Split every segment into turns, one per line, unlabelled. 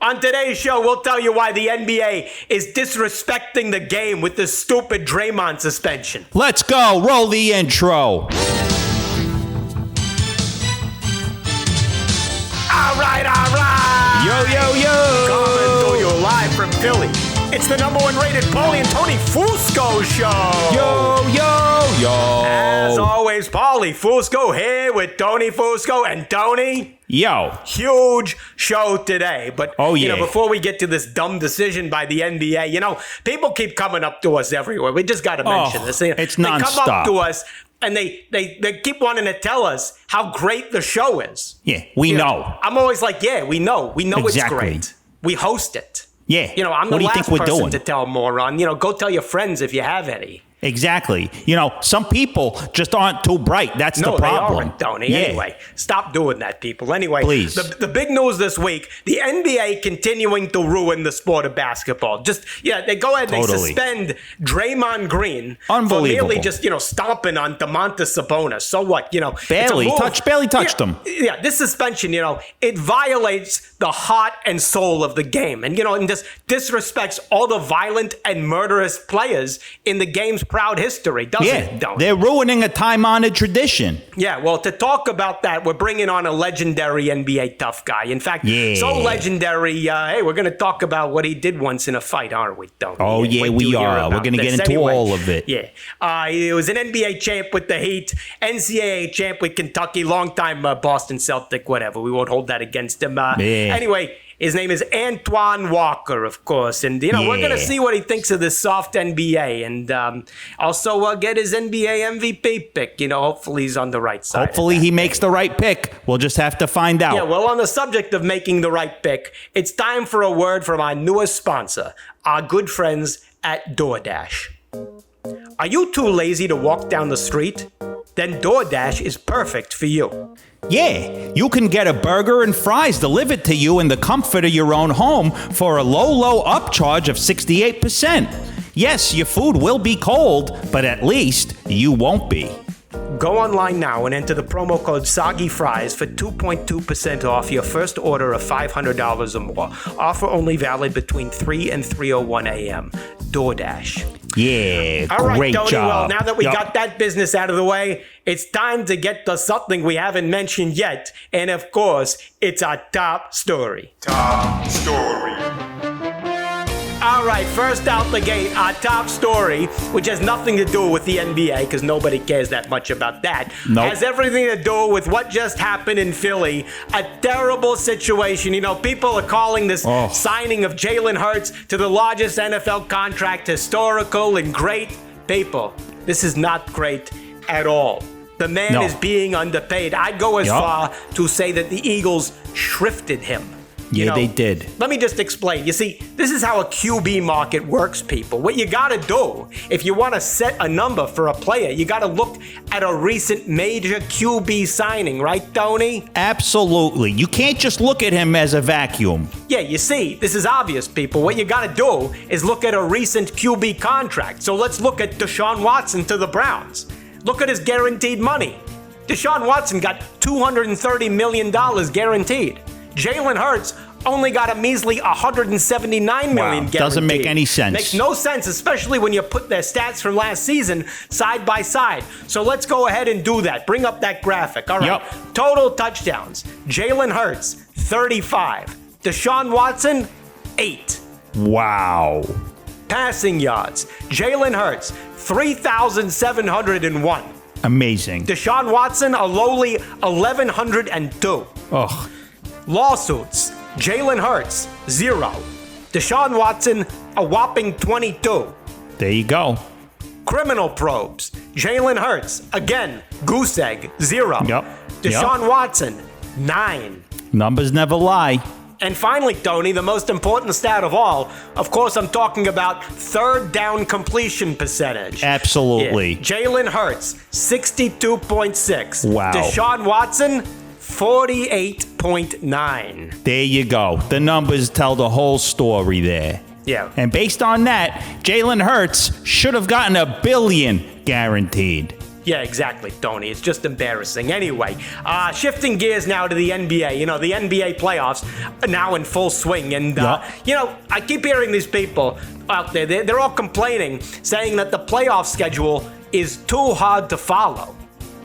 On today's show, we'll tell you why the NBA is disrespecting the game with this stupid Draymond suspension.
Let's go. Roll the intro.
All right.
Yo.
Coming to you live from Philly. It's the number one rated Paulie Tony Fusco Show.
Yo.
As always, Paulie Fusco here with Tony Fusco and Tony.
Yo.
Huge show today. But,
yeah.
Before we get to this dumb decision by the NBA, people keep coming up to us everywhere. We just got to mention this.
It's
they
nonstop.
Come up to us and they keep wanting to tell us how great the show is.
Yeah, we know.
I'm always like, yeah, we know. We know
Exactly.
It's great. We host it.
Yeah.
I'm
what
the
do you
last
think we're
person
doing?
to tell moron. Go tell your friends if you have any.
Exactly. Some people just aren't too bright. That's the problem.
They aren't, Tony.
Yeah.
Anyway, stop doing that, people. Anyway,
Please.
The big news this week, the NBA continuing to ruin the sport of basketball. They go ahead and they suspend Draymond Green for merely just, stomping on Domantas Sabonis. So what?
Barely touched him.
Yeah, this suspension, it violates the heart and soul of the game. And just disrespects all the violent and murderous players in the game's proud history, doesn't it? Don't
they're ruining a time-honored tradition.
Yeah, well, to talk about that, we're bringing on a legendary NBA tough guy. In fact, so legendary, hey, we're going to talk about what he did once in a fight, aren't we, Tony?
Oh, yeah, we are. We're going to get into all of it.
Yeah. He was an NBA champ with the Heat, NCAA champ with Kentucky, longtime Boston Celtic, whatever. We won't hold that against him. Anyway, his name is Antoine Walker, of course. And, we're going to see what he thinks of this soft NBA and also get his NBA MVP pick. Hopefully he's on the right side.
Hopefully he makes the right pick. We'll just have to find out.
Yeah, well, on the subject of making the right pick, it's time for a word from our newest sponsor, our good friends at DoorDash. Are you too lazy to walk down the street? Then DoorDash is perfect for you.
Yeah, you can get a burger and fries delivered to you in the comfort of your own home for a low upcharge of 68%. Yes, your food will be cold, but at least you won't be.
Go online now and enter the promo code SOGGYFRIES for 2.2% off your first order of $500 or more. Offer only valid between 3 and 3:01 a.m. DoorDash.
Yeah,
all right,
great
Tony,
job.
Well, now that we got that business out of the way, it's time to get to something we haven't mentioned yet. And of course, it's our top story.
Top story.
All right, first out the gate, our top story, which has nothing to do with the NBA, because nobody cares that much about that, has everything to do with what just happened in Philly. A terrible situation. People are calling this signing of Jalen Hurts to the largest NFL contract historical and great. People, this is not great at all. The man is being underpaid. I'd go as far to say that the Eagles shrifted him.
Yeah, they did.
Let me just explain. You see, this is how a QB market works, people. What you got to do, if you want to set a number for a player, you got to look at a recent major QB signing, right, Tony?
Absolutely. You can't just look at him as a vacuum.
Yeah, you see, this is obvious, people. What you got to do is look at a recent QB contract. So let's look at Deshaun Watson to the Browns. Look at his guaranteed money. Deshaun Watson got $230 million guaranteed. Jalen Hurts only got a measly $179 million guaranteed.
Doesn't make any sense.
Makes no sense, especially when you put their stats from last season side by side. So let's go ahead and do that. Bring up that graphic. All right. Total touchdowns. Jalen Hurts, 35. Deshaun Watson, 8.
Wow.
Passing yards. Jalen Hurts, 3,701.
Amazing.
Deshaun Watson, a lowly 1,102.
Ugh.
Lawsuits. Jalen Hurts, 0. Deshaun Watson, a whopping 22.
There you go.
Criminal probes. Jalen Hurts, again, goose egg, 0.
Yep.
Deshaun Watson, 9.
Numbers never lie.
And finally, Tony, the most important stat of all, of course, I'm talking about third down completion percentage.
Absolutely.
Yeah. Jalen Hurts, 62.6.
Wow.
Deshaun Watson, 48.9.
There you go. The numbers tell the whole story there.
Yeah.
And based on that, Jalen Hurts should have gotten $1 billion guaranteed.
Yeah, exactly, Tony. It's just embarrassing. Anyway, shifting gears now to the NBA. You know, the NBA playoffs are now in full swing. And, you know, I keep hearing these people out there. They're all complaining, saying that the playoff schedule is too hard to follow.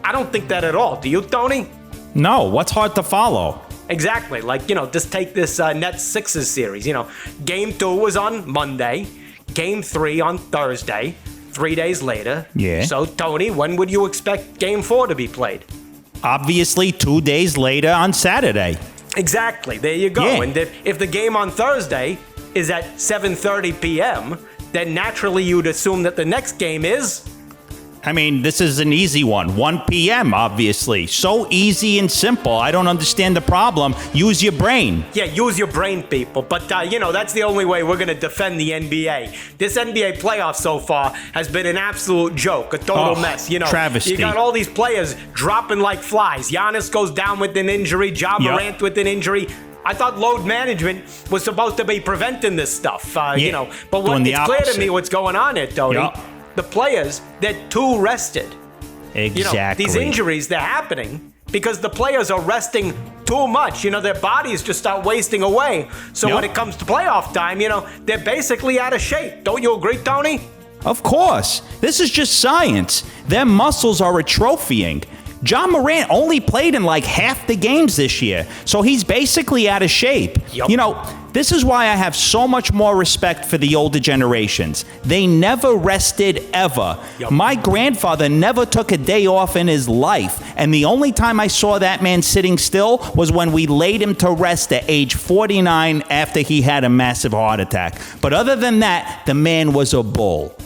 I don't think that at all. Do you, Tony?
No, what's hard to follow?
Exactly. Like, you know, just take this Nets Sixers series. You know, Game 2 was on Monday. Game 3 on Thursday. 3 days later.
Yeah.
So, Tony, when would you expect Game 4 to be played?
Obviously, 2 days later on Saturday.
Exactly. There you go.
Yeah.
And if the game on Thursday is at 7:30 p.m., then naturally you'd assume that the next game is...
I mean, this is an easy one. 1 p.m., obviously. So easy and simple. I don't understand the problem. Use your brain.
Yeah, use your brain, people. But, you know, that's the only way we're going to defend the NBA. This NBA playoff so far has been an absolute joke, a total mess. You know,
travesty.
You got all these players dropping like flies. Giannis goes down with an injury. Ja Morant with an injury. I thought load management was supposed to be preventing this stuff, you know. But it's clear to me what's going on here, Tony.
Yep.
The players, they're too rested.
Exactly.
You know, these injuries, they're happening because the players are resting too much. You know, their bodies just start wasting away. So when it comes to playoff time, you know, they're basically out of shape. Don't you agree, Tony?
Of course. This is just science. Their muscles are atrophying. Ja Morant only played in like half the games this year, so he's basically out of shape.
Yep.
You know, this is why I have so much more respect for the older generations. They never rested ever.
Yep.
My grandfather never took a day off in his life, and the only time I saw that man sitting still was when we laid him to rest at age 49 after he had a massive heart attack. But other than that, the man was a bull.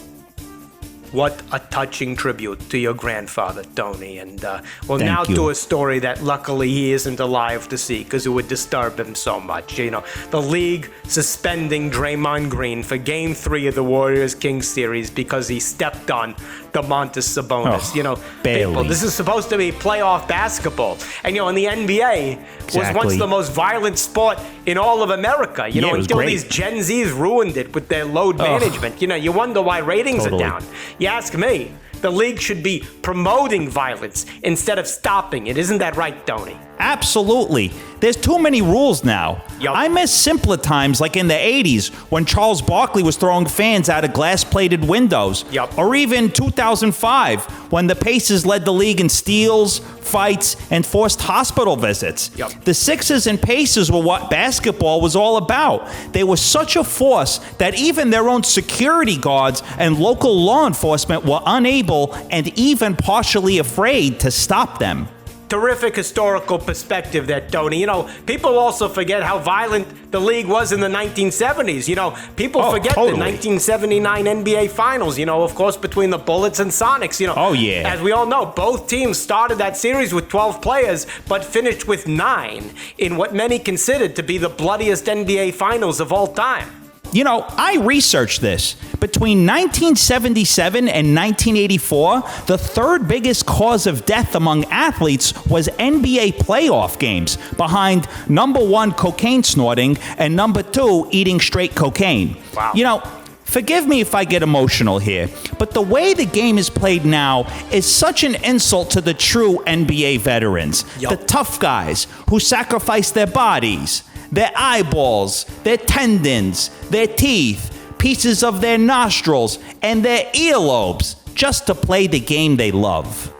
What a touching tribute to your grandfather, Tony. And
Thank you.
To a story that luckily he isn't alive to see because it would disturb him so much. You know, the league suspending Draymond Green for Game 3 of the Warriors-Kings series because he stepped on Domantas Sabonis. You know, people, this is supposed to be playoff basketball. And, you know, in the NBA was once the most violent sport in all of America. You know, until these Gen Zs ruined it with their load management. You know, you wonder why ratings are down. You ask me, the league should be promoting violence instead of stopping it. Isn't that right, Tony?
Absolutely. There's too many rules now.
Yep.
I miss simpler times like in the 80s when Charles Barkley was throwing fans out of glass-plated windows.
Yep.
Or even 2005 when the Pacers led the league in steals, fights, and forced hospital visits.
Yep.
The Sixers and Pacers were what basketball was all about. They were such a force that even their own security guards and local law enforcement were unable and even partially afraid to stop them.
Terrific historical perspective there, Tony. You know, people also forget how violent the league was in the 1970s. You know, people forget the 1979 NBA Finals, you know, of course, between the Bullets and Sonics. You know, as we all know, both teams started that series with 12 players, but finished with 9 in what many considered to be the bloodiest NBA Finals of all time.
You know, I researched this. Between 1977 and 1984, the third biggest cause of death among athletes was NBA playoff games, behind number 1, cocaine snorting, and number 2, eating straight cocaine.
Wow.
You know, forgive me if I get emotional here, but the way the game is played now is such an insult to the true NBA veterans. The tough guys who sacrifice their bodies, their eyeballs, their tendons, their teeth, pieces of their nostrils, and their earlobes just to play the game they love.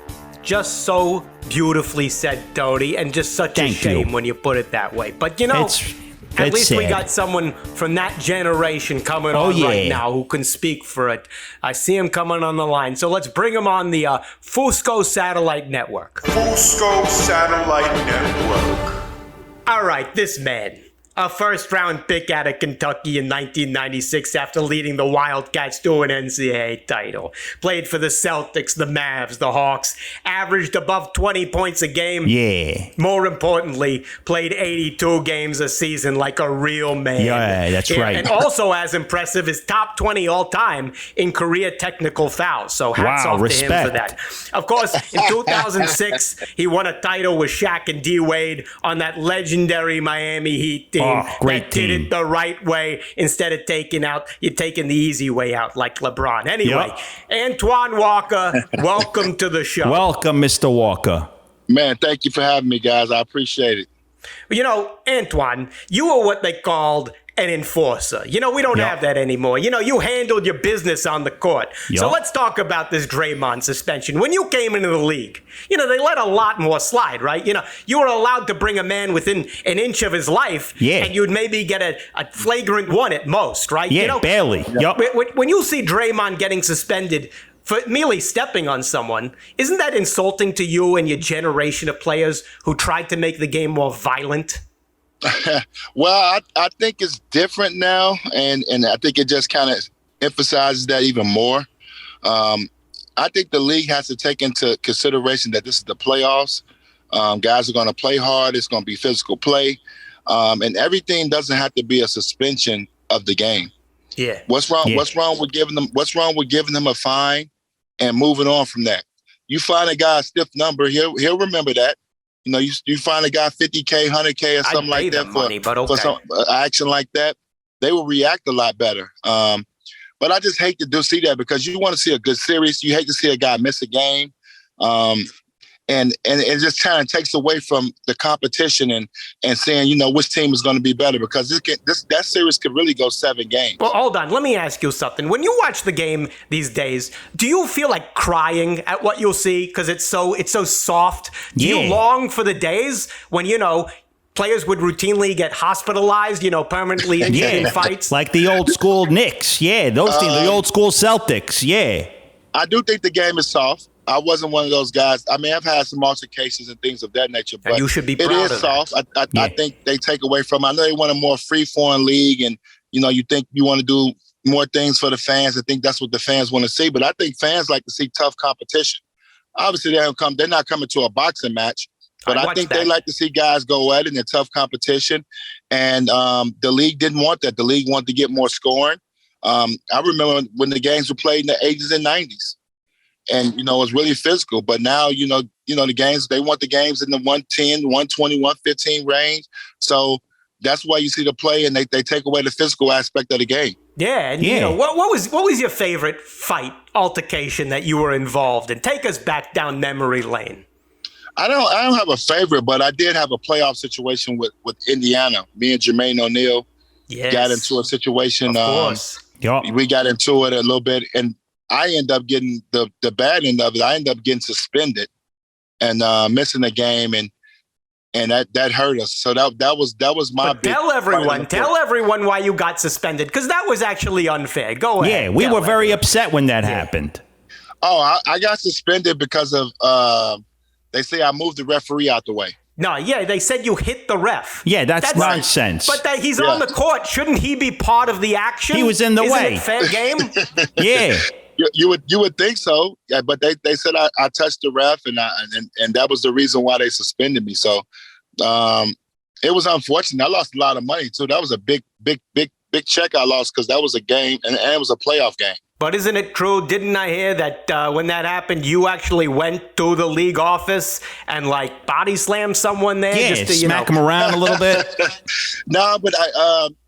Just so beautifully said, Tony, and just such a shame when you put it that way. But, you know, at least we got someone from that generation coming on right now who can speak for it. I see him coming on the line. So let's bring him on the Fusco Satellite Network.
Fusco Satellite Network.
All right, this man. A first-round pick out of Kentucky in 1996 after leading the Wildcats to an NCAA title. Played for the Celtics, the Mavs, the Hawks. Averaged above 20 points a game.
Yeah.
More importantly, played 82 games a season like a real man.
Yeah, that's right.
And also as impressive is top 20 all-time in career technical fouls. So hats off to him for that. Of course, in 2006, he won a title with Shaq and D. Wade on that legendary Miami Heat team. team
great
that did
team.
it the right way instead of you're taking the easy way out like LeBron. Anyway, Antoine Walker, welcome to the show.
Welcome, Mr. Walker.
Man, thank you for having me, guys. I appreciate it.
You know, Antoine, you were what they called an enforcer. You know, we don't have that anymore. You know, you handled your business on the court. So let's talk about this Draymond suspension. When you came into the league, you know, they let a lot more slide, right? You know, you were allowed to bring a man within an inch of his life, and you'd maybe get a flagrant one at most, right?
Yeah,
you know,
barely.
When you see Draymond getting suspended for merely stepping on someone, isn't that insulting to you and your generation of players who tried to make the game more violent?
Well, I think it's different now, and I think it just kind of emphasizes that even more. I think the league has to take into consideration that this is the playoffs. Guys are going to play hard. It's going to be physical play, and everything doesn't have to be a suspension of the game.
Yeah.
What's wrong? Yeah. What's wrong with giving them a fine and moving on from that? You find a guy a stiff number, he'll remember that. You know, you find a guy $50K, $100K, or something like that for some action like that, they will react a lot better. But I just hate to see that because you want to see a good series. You hate to see a guy miss a game, and it just kind of takes away from the competition and saying, you know, which team is going to be better, because that series could really go 7 games.
Well, hold on. Let me ask you something. When you watch the game these days, do you feel like crying at what you'll see because it's so soft? Do you long for the days when, you know, players would routinely get hospitalized, you know, permanently injured in fights?
Like the old school Knicks. Yeah, those teams, the old school Celtics. Yeah.
I do think the game is soft. I wasn't one of those guys. I mean, I've had some altercations and things of that nature, but
you should be proud
it is soft. I think they take away from. I know they want a more free-flowing league, and you know, you think you want to do more things for the fans. I think that's what the fans want to see. But I think fans like to see tough competition. Obviously, they're not coming to a boxing match, but I think they like to see guys go at it in tough competition. And the league didn't want that. The league wanted to get more scoring. I remember when the games were played in the 80s and 90s. And, you know, it was really physical. But now, you know, the games, they want the games in the 110, 120, 115 range. So that's why you see the play, and they take away the physical aspect of the game.
Yeah. And, you know, what was your favorite fight, altercation that you were involved in? Take us back down memory lane.
I don't have a favorite, but I did have a playoff situation with Indiana. Me and Jermaine O'Neal got into a situation.
Of course.
We got into it a little bit, and I end up getting the bad end of it. I end up getting suspended and missing the game, and that hurt us. So that was my big. Tell
everyone why you got suspended, because that was actually unfair. Go ahead.
Yeah, we were very upset when that happened.
Oh, I got suspended because of they say I moved the referee out the way.
No, they said you hit the ref.
Yeah, that's nonsense.
But that he's on the court. Shouldn't he be part of the action?
He was in the way.
Isn't it fair game?
Yeah. You would think so, but they said I touched the ref, and that was the reason why they suspended me. So it was unfortunate. I lost a lot of money too. That was a big check I lost because that was a game, and it was a playoff game.
But isn't it true? Didn't I hear that when that happened, you actually went to the league office and like body slammed someone there?
Yeah,
just to,
smack him around a little bit.
No, but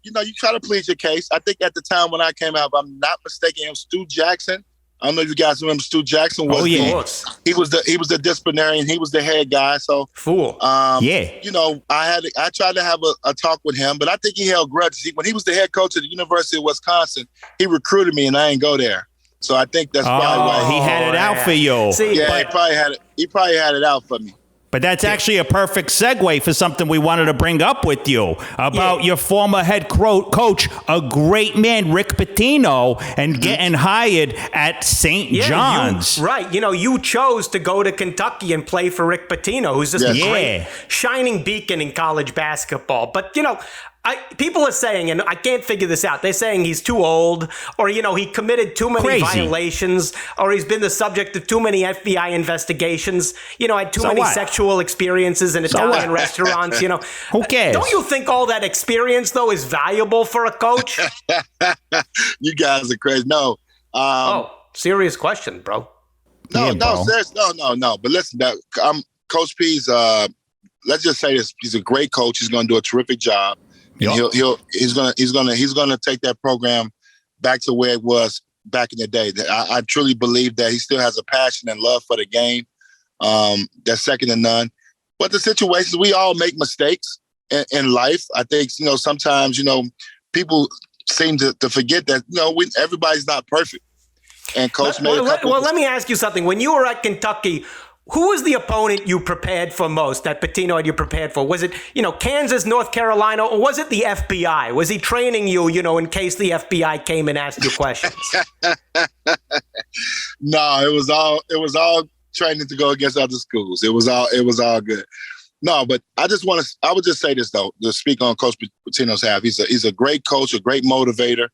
you try to plead your case. I think at the time when I came out, if I'm not mistaken, it was Stu Jackson. I don't know if you guys remember Stu Jackson. He was the disciplinarian. He was the head guy. So I tried to have a talk with him, but I think he held grudges. When he was the head coach at the University of Wisconsin, he recruited me, and I didn't go there. So I think that's probably why
he had it out for you.
See, he probably had it out for me.
But that's actually a perfect segue for something we wanted to bring up with you about your former head coach, a great man, Rick Pitino, and getting hired at St. John's.
Right. You chose to go to Kentucky and play for Rick Pitino, who's just a great shining beacon in college basketball. But, people are saying, and I can't figure this out, they're saying he's too old, or, he committed too many violations, or he's been the subject of too many FBI investigations, had too many sexual experiences in Italian restaurants,
Who cares?
Don't you think all that experience, though, is valuable for a coach?
You guys are crazy. No.
Serious question, bro.
No. But listen, Coach P's, let's just say this. He's a great coach. He's going to do a terrific job. And he's gonna take that program back to where it was back in the day. I truly believe that he still has a passion and love for the game. That's second to none. But the situations, we all make mistakes in life. I think, sometimes, people seem to forget that, everybody's not perfect. And Coach made a couple.
Well, let me ask you something. When you were at Kentucky, who was the opponent you prepared for most, that Pitino had you prepared for? Was it, Kansas, North Carolina, or was it the FBI? Was he training you, in case the FBI came and asked you questions?
No, it was all training to go against other schools. It was all good. No, but I would just say this though, to speak on Coach Pitino's half. He's a great coach, a great motivator.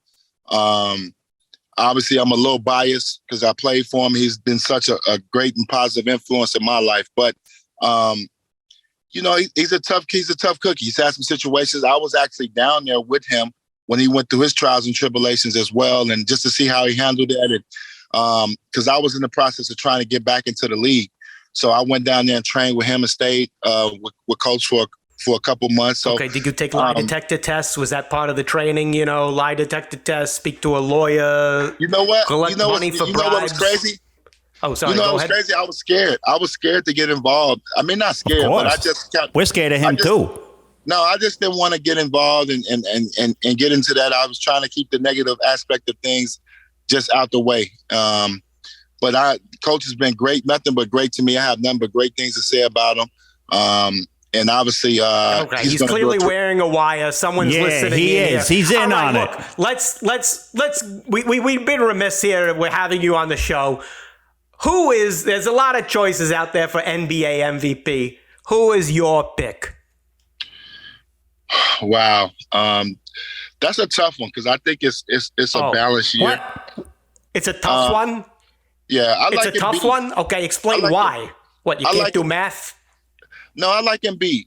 Obviously, I'm a little biased because I played for him. He's been such a great and positive influence in my life. But, he's a tough cookie. He's had some situations. I was actually down there with him when he went through his trials and tribulations as well, and just to see how he handled it. Because I was in the process of trying to get back into the league. So I went down there and trained with him and stayed with Coach for a couple months. So,
okay, did you take lie detector tests? Was that part of the training, lie detector tests, speak to a lawyer?
You know what?
Collect money for bribes?
What was crazy?
Oh, sorry,
what was crazy? I was scared. I was scared to get involved. I mean, not scared, but I just kept...
We're scared of him too.
No, I just didn't want to get involved and get into that. I was trying to keep the negative aspect of things just out the way. But Coach has been great, nothing but great to me. I have nothing but great things to say about him. And obviously,
he's clearly wearing a wire. Someone's listening.
He is.
Here.
He's in on it.
We've been remiss here. We're having you on the show. There's a lot of choices out there for NBA MVP. Who is your pick?
Wow. That's a tough one because I think it's a balanced year.
What? It's a tough one?
Yeah.
It's a tough one? Okay, explain why. What, you can't do math?
No, I like Embiid.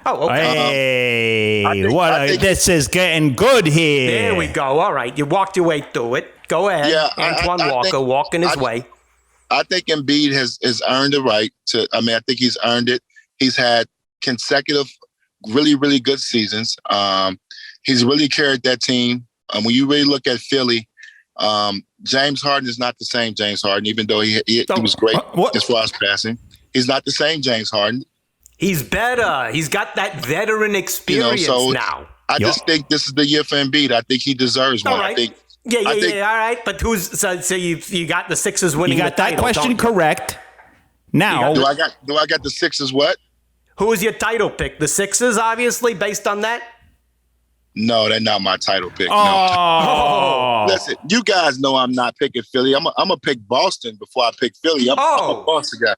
Oh, okay.
Hey, this is getting good here.
There we go. All right, you walked your way through it. Go ahead.
Yeah,
Antoine Walker walking his way.
I think Embiid has earned the right to. I mean, I think he's earned it. He's had consecutive, really, really good seasons. He's really carried that team. When you really look at Philly, James Harden is not the same James Harden, even though he was great as far as passing. He's not the same James Harden. He's better. He's got that veteran experience now. I just think this is the year for Embiid. I think he deserves one.
Right.
I think.
Yeah. All right, but so you got the Sixers winning?
You got
the
that
title,
question correct. Now,
do I got the Sixers? What?
Who is your title pick? The Sixers, obviously, based on that.
No, they're not my title pick.
Oh.
No. Listen, you guys know I'm not picking Philly. I'm gonna pick Boston before I pick Philly. I'm a Boston guy.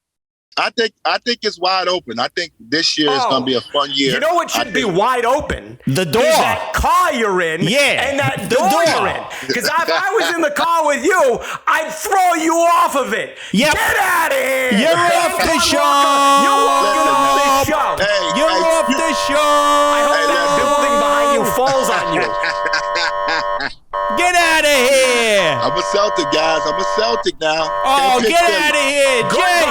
I think it's wide open. I think this year is going to be a fun year.
You know what should be wide open?
The door.
Is that car you're in.
Yeah.
And that door you're in. Because if I was in the car with you, I'd throw you off of it.
Yep.
Get out of here.
You're off the show.
You're walking off the show.
You're off the show.
I hope that building behind you falls on you.
Get out of here.
I'm a Celtic, guys. I'm a Celtic now.
Oh, get out of here, Jay.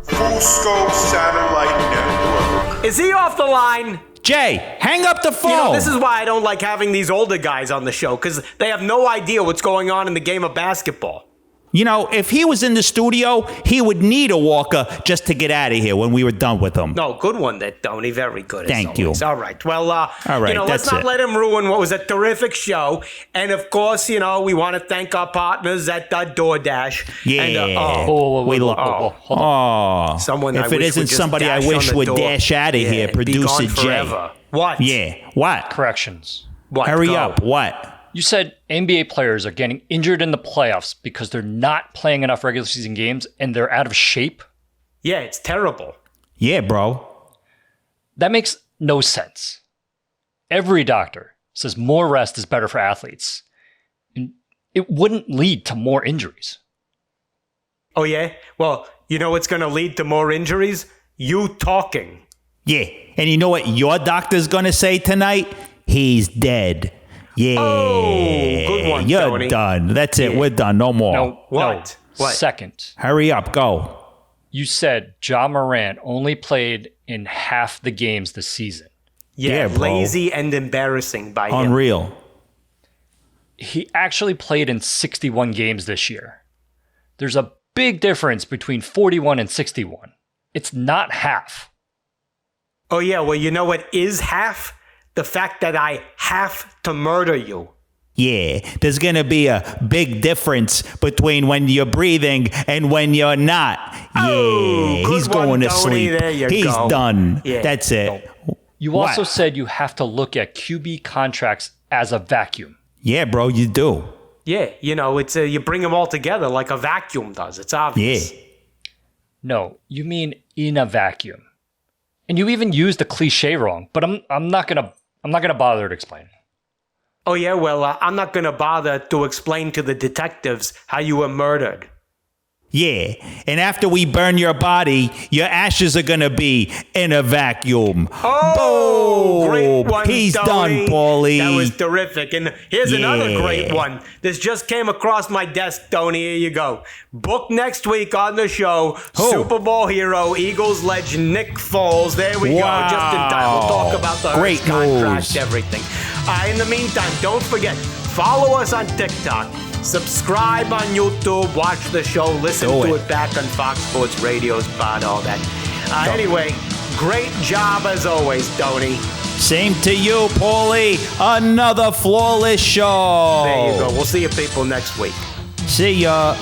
Fusco Satellite Network.
Is he off the line?
Jay, hang up the phone.
This is why I don't like having these older guys on the show, because they have no idea what's going on in the game of basketball.
If he was in the studio, he would need a walker just to get out of here when we were done with him.
No, good one there, Tony. Very good.
Thank you.
All right. Well,
all right,
let's not let him ruin what was a terrific show. And of course, we want to thank our partners at DoorDash.
Yeah.
And,
we love.
Someone.
If it isn't somebody I wish would dash out of here, producer Jay.
What?
Yeah. What?
Corrections.
What?
Hurry up. What?
You said NBA players are getting injured in the playoffs because they're not playing enough regular season games and they're out of shape?
Yeah, it's terrible.
Yeah, bro.
That makes no sense. Every doctor says more rest is better for athletes. And it wouldn't lead to more injuries.
Oh, yeah? Well, you know what's going to lead to more injuries? You talking.
Yeah. And you know what your doctor's going to say tonight? He's dead. Yeah.
Oh, good one,
You're
Tony.
done. That's it. We're done. No more.
No.
What?
Second.
Hurry up. Go.
You said Ja Morant only played in half the games this season.
Yeah,
bro.
lazy and embarrassing by him.
Unreal.
He actually played in 61 games this year. There's a big difference between 41 and 61. It's not half.
Oh, yeah. Well, you know what is half? The fact that I have to murder you.
Yeah, there's going to be a big difference between when you're breathing and when you're not.
Oh,
Yeah,
good
he's going
one,
to
Tony.
sleep.
There you
He's
go.
done.
Yeah.
That's it.
You
What?
also said you have to look at QB contracts as a vacuum.
Yeah, bro, you do.
Yeah, you know, it's you bring them all together like a vacuum does. It's obvious.
Yeah.
No, you mean in a vacuum. And you even used the cliche wrong, but I'm not gonna bother to explain.
Oh, yeah, well, I'm not going to bother to explain to the detectives how you were murdered.
Yeah, and after we burn your body, your ashes are gonna be in a vacuum.
Oh, great one,
He's
Tony.
done, Paulie.
That was terrific. And here's another great one. This just came across my desk, Tony. Here you go. Book next week on the show,
Who?
Super Bowl hero, Eagles legend Nick Foles. There we
Wow.
go. Just in time. We'll talk about the
Great
Hurts contract,
news.
everything. In the meantime, don't forget, follow us on TikTok. Subscribe on YouTube, watch the show, listen to it back on Fox Sports Radio, Spot, all that. Anyway, great job as always, Tony.
Same to you, Paulie. Another flawless show.
There you go. We'll see you people next week.
See ya.